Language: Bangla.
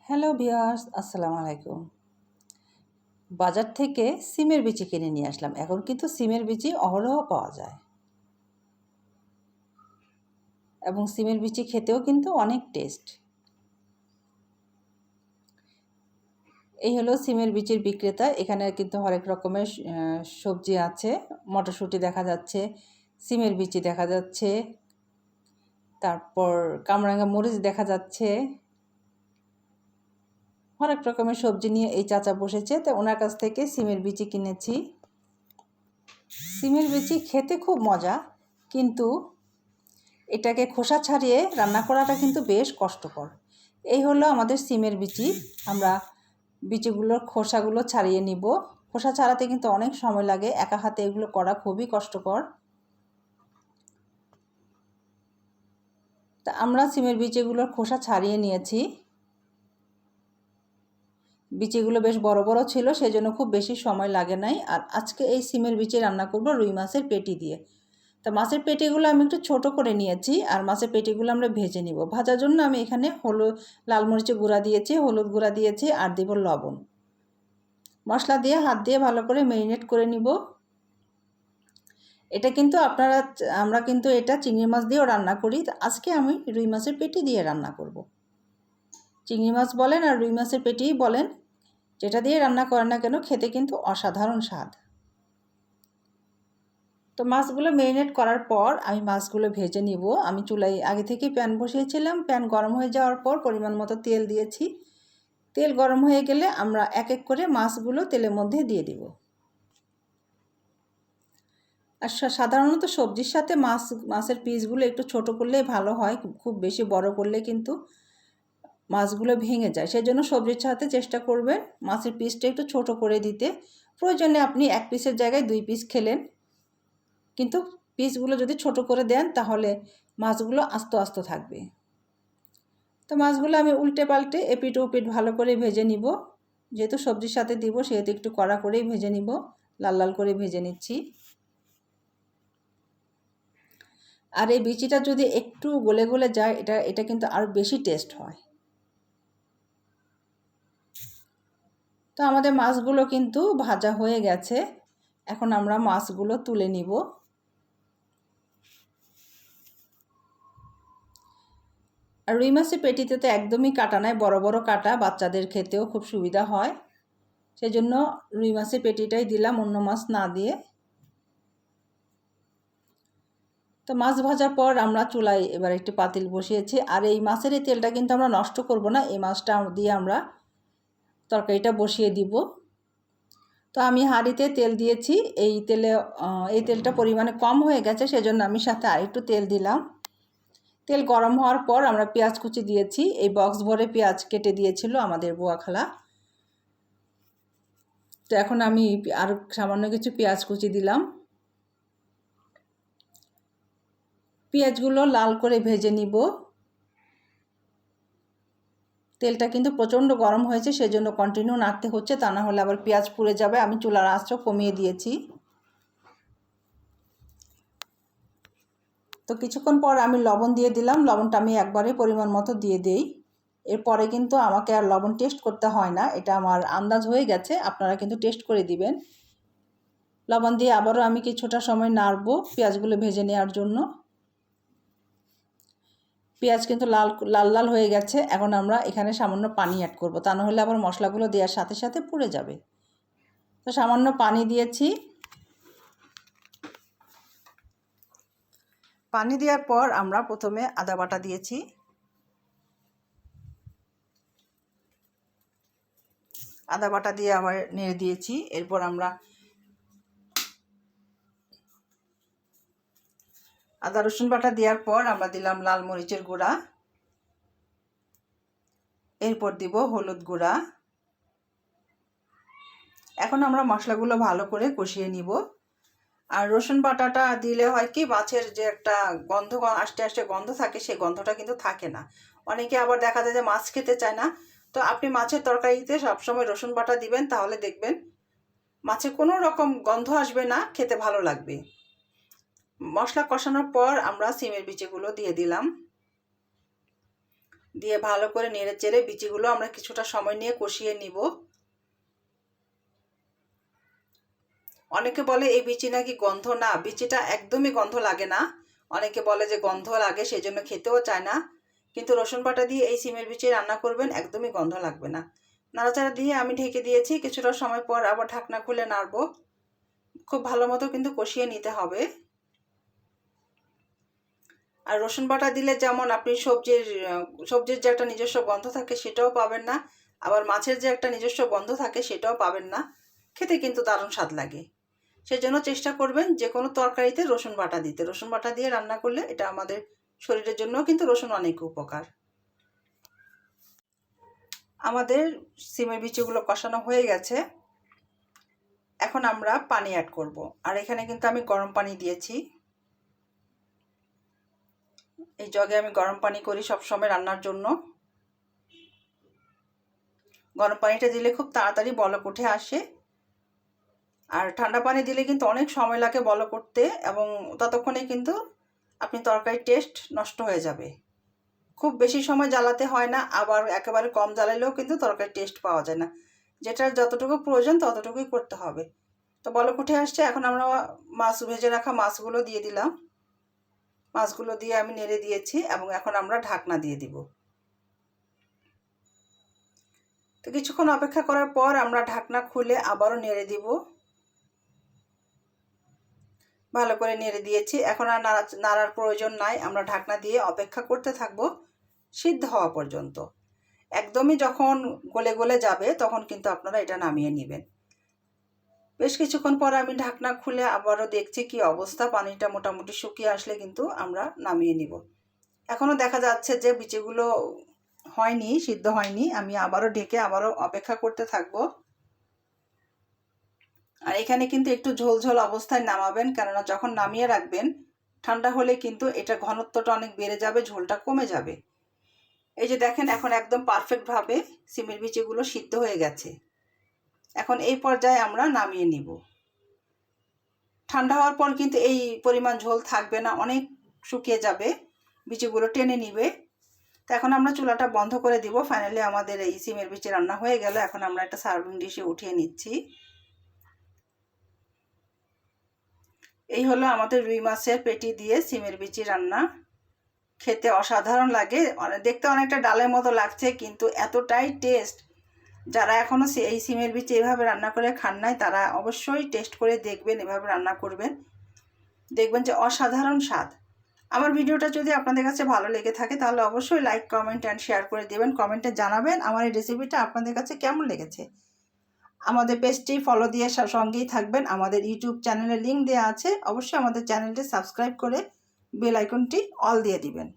হ্যালো ভিউয়ার্স, আসসালামু আলাইকুম। বাজার থেকে সিমের বিচি কিনে নিয়ে আসলাম। এখন কিন্তু সিমের বিচি অহরহ পাওয়া যায় এবং সিমের বিচি খেতেও কিন্তু অনেক টেস্ট। এই হলো সিমের বিচির বিক্রেতা। এখানে কিন্তু হরেক রকমের সবজি আছে। মটরশুঁটি দেখা যাচ্ছে, সিমের বিচি দেখা যাচ্ছে, তারপর কামরাঙা মরিচ দেখা যাচ্ছে। হরেক রকমের সবজি নিয়ে এই চাচা বসেছে, তো ওনার কাছ থেকে সিমের বিচি কিনেছি। সিমের বিচি খেতে খুব মজা, কিন্তু এটাকে খোসা ছাড়িয়ে রান্না করাটা কিন্তু বেশ কষ্টকর। এই হলো আমাদের সিমের বিচি। আমরা বিচিগুলোর খোসাগুলো ছাড়িয়ে নিব। খোসা ছাড়াতে কিন্তু অনেক সময় লাগে, একা হাতে এগুলো করা খুবই কষ্টকর। তা আমরা সিমের বিচিগুলোর খোসা ছাড়িয়ে নিয়েছি। বিচিগুলো বেশ বড় বড় ছিল, সেজন্য খুব বেশি সময় লাগে নাই। আর আজকে এই সিমের বিচি রান্না করব রুই মাছের পেটি দিয়ে। তা মাছের পেটিগুলো আমি একটু ছোট করে নিয়েছি, আর মাছের পেটিগুলো আমরা ভেজে নিব। ভাজার জন্য আমি এখানে লাল মরিচের গুঁড়া দিয়েছি, হলুদ গুঁড়া দিয়েছি, আর দেব লবণ। মশলা দিয়ে হাত দিয়ে ভালো করে ম্যারিনেট করে নিব। এটা কিন্তু আমরা কিন্তু এটা চিংড়ি মাছ দিয়েও রান্না করি। আজকে আমি রুই মাছের পেটি দিয়ে রান্না করব। চিংড়ি মাছ বলেন আর রুই মাছের পেটিই বলেন, যেটা দিয়ে রান্না করেন না কেন, খেতে কিন্তু অসাধারণ স্বাদ। তো মাছগুলো ম্যারিনেট করার পর আমি মাছগুলো ভেজে নিব। আমি চুলায় আগে থেকে প্যান বসিয়েছিলাম। প্যান গরম হয়ে যাওয়ার পর পরিমাণ মতো তেল দিয়েছি। তেল গরম হয়ে গেলে আমরা এক এক করে মাছগুলো তেলের মধ্যে দিয়ে দিব। আর সাধারণত সবজির সাথে মাছের পিসগুলো একটু ছোট করলেই ভালো হয়, খুব বেশি বড় করলে কিন্তু মাছগুলো ভেঙে যায়। সেজন্য সবজির সাথে চেষ্টা করবেন মাছের পিসটা একটু ছোট করে দিতে। প্রয়োজনে আপনি এক পিসের জায়গায় 2 পিস খেলেন, কিন্তু পিসগুলো যদি ছোট করে দেন তাহলে মাছগুলো আস্ত আস্ত থাকবে। তো মাছগুলো আমি উল্টে পাল্টে এপিট ওপিট ভালো করে ভেজে নিব। যেহেতু সবজির সাথে দিব সেহেতু একটু কড়া করেই ভেজে নিব, লাল লাল করে ভেজে নিচ্ছি। আর এই বিচিটা যদি একটু গলে গলে যায়, এটা কিন্তু আরও বেশি টেস্ট হয়। তো আমাদের মাছগুলো কিন্তু ভাজা হয়ে গেছে। এখন আমরা মাছগুলো তুলে নিব। আর রুই মাছের পেটিতে তো একদমই কাটা নাই, বড় বড় কাটা, বাচ্চাদের খেতেও খুব সুবিধা হয়। সেজন্য রুই মাছের পেটিটাই দিলাম, অন্য মাছ না দিয়ে। তো মাছ ভাজার পর আমরা চুলায় এবার একটি পাতিল বসিয়েছি। আর এই মাছের এই তেলটা কিন্তু আমরা নষ্ট করব না, এই মাছটা দিয়ে আমরা তরকারিটা বসিয়ে দিব। তো আমি হাঁড়িতে তেল দিয়েছি। এই তেলটা পরিমাণে কম হয়ে গেছে, সেজন্য আমি সাথে আরেকটু তেল দিলাম। তেল গরম হওয়ার পর আমরা পেঁয়াজ কুচি দিয়েছি। এই বক্স ভরে পেঁয়াজ কেটে দিয়েছিল আমাদের বুয়া খালা। তো এখন আমি আর সামান্য কিছু পেঁয়াজ কুচি দিলাম। পেঁয়াজগুলো লাল করে ভেজে নিব। তেলটা কিন্তু প্রচণ্ড গরম হয়েছে, সেজন্য কন্টিনিউ নাড়তে হচ্ছে, তা না হলে আবার পেঁয়াজ পুড়ে যাবে। আমি চুলার আঁচটা কমিয়ে দিয়েছি। তো কিছুক্ষণ পর আমি লবণ দিয়ে দিলাম। লবণটা আমি একবারে পরিমাণ মতো দিয়ে দেই। এরপরে কিন্তু আমাকে আর লবণ টেস্ট করতে হয় না, এটা আমার আন্দাজ হয়ে গেছে। আপনারা কিন্তু টেস্ট করে দিবেন। লবণ দিয়ে আবারও আমি কিছুটা সময় নাড়ব পেঁয়াজগুলো ভেজে নেওয়ার জন্য। পেঁয়াজ কিন্তু লাল লাল লাল হয়ে গেছে। এখন আমরা এখানে সামান্য পানি অ্যাড করব, তা না হলে আবার মশলাগুলো দেওয়ার সাথে সাথে পুড়ে যাবে। তো সামান্য পানি দিয়েছি। পানি দেওয়ার পর আমরা প্রথমে আদা বাটা দিয়েছি। আদা বাটা দিয়ে আবার নেড়ে দিয়েছি। এরপর আমরা আদা রসুন বাটা দেওয়ার পর আমরা দিলাম লাল মরিচের গুঁড়া। এরপর দিব হলুদ গুঁড়া। এখন আমরা মশলাগুলো ভালো করে কষিয়ে নিব। আর রসুন বাটাটা দিলে হয় কি, মাছের যে একটা গন্ধ আস্তে আস্তে গন্ধ থাকে, সেই গন্ধটা কিন্তু থাকে না। অনেকে আবার দেখা যায় যে মাছ খেতে চায় না। তো আপনি মাছের তরকারিতে সবসময় রসুন বাটা দিবেন, তাহলে দেখবেন মাছে কোনো রকম গন্ধ আসবে না, খেতে ভালো লাগবে। মশলা কষানোর পর আমরা সিমের বিচিগুলো দিয়ে দিলাম। দিয়ে ভালো করে নেড়ে চেড়ে বিচিগুলো আমরা কিছুটা সময় নিয়ে কষিয়ে নিব। অনেকে বলে এই বিচি নাকি গন্ধ, না, বিচিটা একদমই গন্ধ লাগে না। অনেকে বলে যে গন্ধ লাগে, সেই জন্য খেতেও চায় না, কিন্তু রসুন বাটা দিয়ে এই সিমের বিচি রান্না করবেন, একদমই গন্ধ লাগবে না। নাড়াচাড়া দিয়ে আমি ঢেকে দিয়েছি, কিছুটা সময় পর আবার ঢাকনা খুলে নাড়বো। খুব ভালো মতো কিন্তু কষিয়ে নিতে হবে। আর রসুন বাটা দিলে যেমন আপনি সবজির যে একটা নিজস্ব গন্ধ থাকে সেটাও পাবেন না, আবার মাছের যে একটা নিজস্ব গন্ধ থাকে সেটাও পাবেন না। খেতে কিন্তু দারুণ স্বাদ লাগে। সেজন্য চেষ্টা করবেন যে কোনো তরকারিতে রসুন বাটা দিতে। রসুন বাটা দিয়ে রান্না করলে এটা আমাদের শরীরের জন্যও কিন্তু রসুন অনেক উপকার। আমাদের সিমের বিচিগুলো কষানো হয়ে গেছে, এখন আমরা পানি অ্যাড করব। আর এখানে কিন্তু আমি গরম পানি দিয়েছি। এই জগে আমি গরম পানি করি সবসময় রান্নার জন্য। গরম পানিটা দিলে খুব তাড়াতাড়ি বলক উঠে আসে, আর ঠান্ডা পানি দিলে কিন্তু অনেক সময় লাগে বলক উঠতে, এবং ততক্ষণে কিন্তু আপনি তরকারির টেস্ট নষ্ট হয়ে যাবে। খুব বেশি সময় জ্বালাতে হয় না, আবার একেবারে কম জ্বালালেও কিন্তু তরকারির টেস্ট পাওয়া যায় না। যেটার যতটুকু প্রয়োজন ততটুকুই করতে হবে। তো বলক উঠে আসছে, এখন আমরা মাছ ভেজে রাখা মাছগুলো দিয়ে দিলাম। মাছগুলো দিয়ে আমি নেড়ে দিয়েছি, এবং এখন আমরা ঢাকনা দিয়ে দিব। তো কিছুক্ষণ অপেক্ষা করার পর আমরা ঢাকনা খুলে আবারও নেড়ে দিব। ভালো করে নেড়ে দিয়েছি, এখন আর নাড়ার প্রয়োজন নাই। আমরা ঢাকনা দিয়ে অপেক্ষা করতে থাকবো সিদ্ধ হওয়া পর্যন্ত। একদমই যখন গলে গলে যাবে তখন কিন্তু আপনারা এটা নামিয়ে নেবেন। বেশ কিছুক্ষণ পর আমি ঢাকনা খুলে আবারও দেখছি কি অবস্থা। পানিটা মোটামুটি শুকিয়ে আসলে কিন্তু আমরা নামিয়ে নিব। এখনও দেখা যাচ্ছে যে বিচিগুলো হয়নি, সিদ্ধ হয়নি। আমি আবারও ঢেকে আবারও অপেক্ষা করতে থাকবো। আর এখানে কিন্তু একটু ঝোল ঝোল অবস্থায় নামাবেন, কেননা যখন নামিয়ে রাখবেন ঠান্ডা হলে কিন্তু এটা ঘনত্বটা অনেক বেড়ে যাবে, ঝোলটা কমে যাবে। এই যে দেখেন, এখন একদম পারফেক্টভাবে সিমের বিচিগুলো সিদ্ধ হয়ে গেছে। এখন এই পর্যায়ে আমরা নামিয়ে নিব। ঠান্ডা হওয়ার পর কিন্তু এই পরিমাণ ঝোল থাকবে না, অনেক শুকিয়ে যাবে, বিচিগুলো টেনে নিবে। তো এখন আমরা চুলাটা বন্ধ করে দিব। ফাইনালি আমাদের এই সিমের বিচি রান্না হয়ে গেল। এখন আমরা একটা সার্ভিং ডিশে উঠিয়ে নিচ্ছি। এই হলো আমাদের রুই মাছের পেটি দিয়ে সিমের বিচি রান্না। খেতে অসাধারণ লাগে, দেখতে অনেকটা ডালের মতো লাগছে, কিন্তু এতটাই টেস্ট। যারা এখনও এই সিমের বিচি এভাবে রান্না করে খান নাই তারা অবশ্যই টেস্ট করে দেখবেন, এভাবে রান্না করবেন, দেখবেন যে অসাধারণ স্বাদ। আমার ভিডিওটা যদি আপনাদের কাছে ভালো লেগে থাকে তাহলে অবশ্যই লাইক, কমেন্ট অ্যান্ড শেয়ার করে দেবেন। কমেন্টে জানাবেন আমার এই রেসিপিটা আপনাদের কাছে কেমন লেগেছে। আমাদের পেজটি ফলো দিয়ে সঙ্গেই থাকবেন। আমাদের ইউটিউব চ্যানেলের লিঙ্ক দেওয়া আছে, অবশ্যই আমাদের চ্যানেলটি সাবস্ক্রাইব করে বেল আইকনটি অল দিয়ে দিবেন।